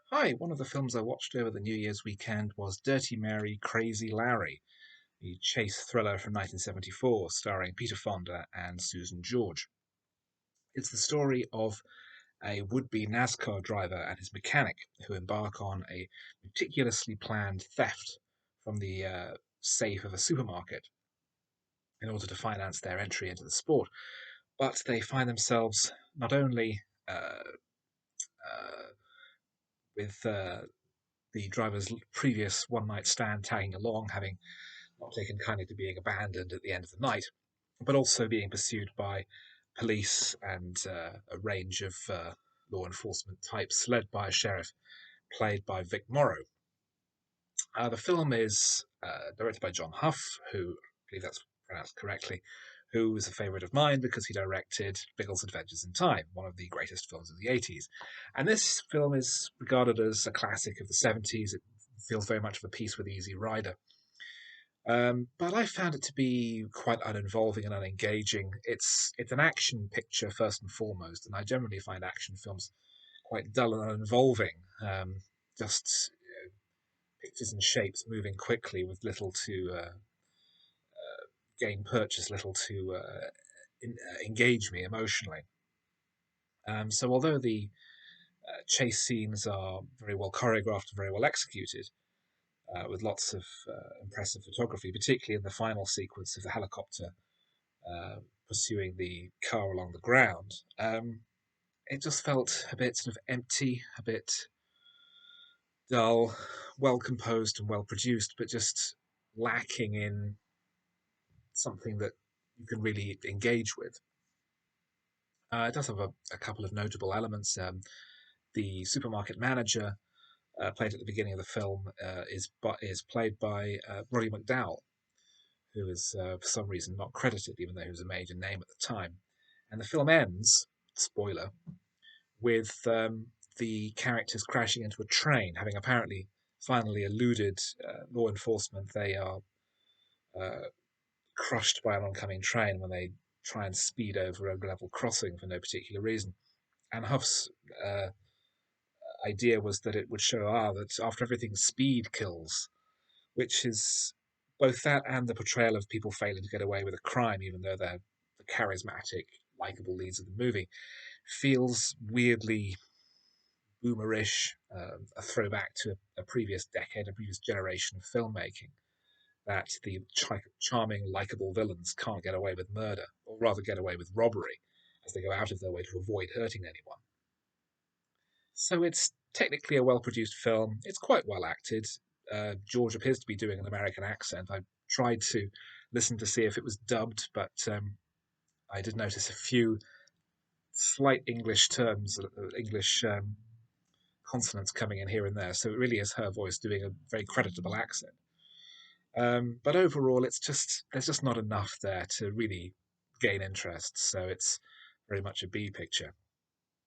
Hi, one of the films I watched over the New Year's weekend was Dirty Mary, Crazy Larry, the chase thriller from 1974 starring Peter Fonda and Susan George. It's the story of a would-be NASCAR driver and his mechanic who embark on a meticulously planned theft from the safe of a supermarket in order to finance their entry into the sport. But they find themselves not only uh, with the driver's previous one-night stand tagging along, having not taken kindly to being abandoned at the end of the night, but also being pursued by police and a range of law enforcement types, led by a sheriff played by Vic Morrow. The film is directed by John Hough, who I believe that's pronounced correctly, who is a favourite of mine because he directed Biggles' Adventures in Time, one of the greatest films of the 80s. And this film is regarded as a classic of the 70s. It feels very much of a piece with Easy Rider. But I found it to be quite uninvolving and unengaging. It's an action picture first and foremost, and I generally find action films quite dull and uninvolving. Just pictures and shapes moving quickly with little to gain purchase, little to engage me emotionally. So although the chase scenes are very well choreographed and very well executed, with lots of impressive photography, particularly in the final sequence of the helicopter uh, pursuing the car along the ground, it just felt a bit sort of empty, a bit dull, well composed and well produced, but just lacking in something that you can really engage with. It does have a couple of notable elements. The supermarket manager, played at the beginning of the film, is played by Roddy McDowall, who is for some reason not credited, even though he was a major name at the time. And the film ends, spoiler, with the characters crashing into a train, having apparently finally eluded law enforcement. They are uh, crushed by an oncoming train when they try and speed over a level crossing for no particular reason. And Huff's idea was that it would show that after everything, speed kills, which is both that and the portrayal of people failing to get away with a crime, even though they're the charismatic, likable leads of the movie, feels weirdly boomerish, a throwback to a previous decade, a previous generation of filmmaking. That the charming, likable villains can't get away with murder, or rather get away with robbery, as they go out of their way to avoid hurting anyone. So it's technically a well-produced film. It's quite well acted. George appears to be doing an American accent. I tried to listen to see if it was dubbed, but I did notice a few slight English terms, English consonants coming in here and there. So it really is her voice doing a very creditable accent. But overall, it's just there's just not enough there to really gain interest. So it's very much a B picture.